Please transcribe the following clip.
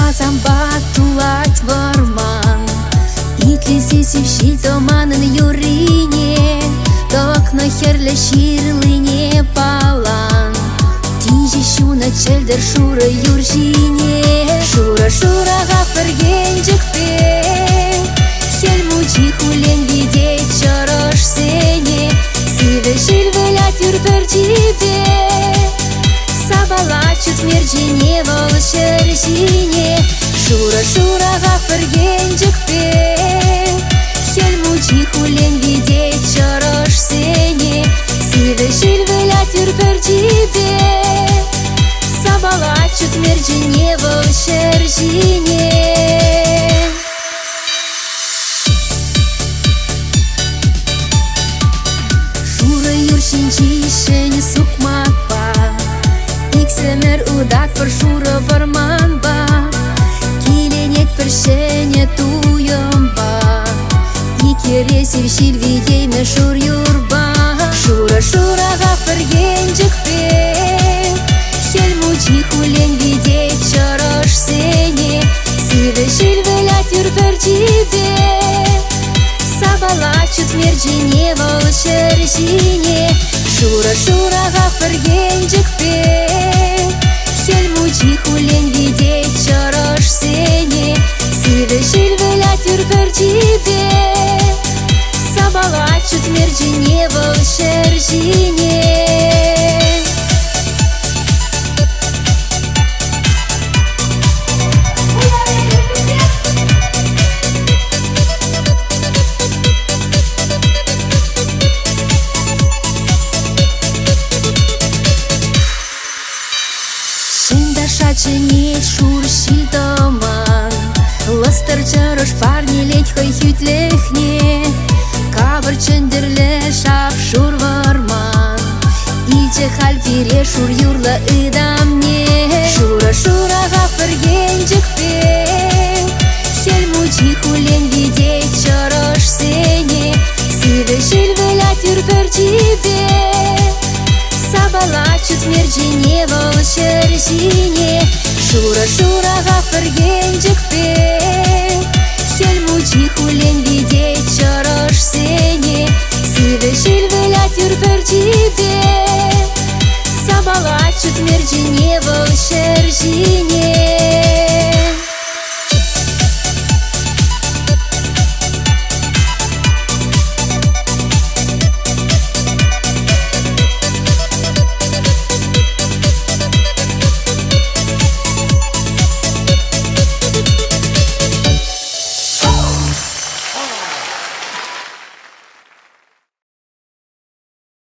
азамбат тулать варман. Итлиси сившил томанын юрине, токно херле ширлыне палан. Тинжи шуна челдер шура юржине. Шура гафырген пе, хельмучи хулен видеть чорош сене. Сиве шильвелят юрперчипе, сабалачут мерджине волшержине. Шура гафырген пе, хельмучи хулен видеть чорош сене. Сиве шильвелят юрперчипе, сабалачут мерджине волшержине. Шинчишен сукмакпа, иксемер удак пыр шура варманба. Киленет першене туйымба, икере сившил видейме шур юрба. Шура гафырген пе, хельмучи хулен видеть чорош сене. Сиве шильвелят юрперчипе, сабалачут мерджине волшержине. Шура гафырген пе, хельмучи хулен видеть чорош сене. Сиве шильвелят юрперчипе, сабалачут мерджине волшержине. Шаченет шур шилтоман, ластер чорош парни леть хой хютлехне. Кабр чендерле шап шур варман, иче хальфире шур юрла идамне. Шура гафырген пе, хельмучи хулен видеть чорош сене. Сиве шильвелят юрперчипе, сабалачут мерджине волшержине. Шура гафырген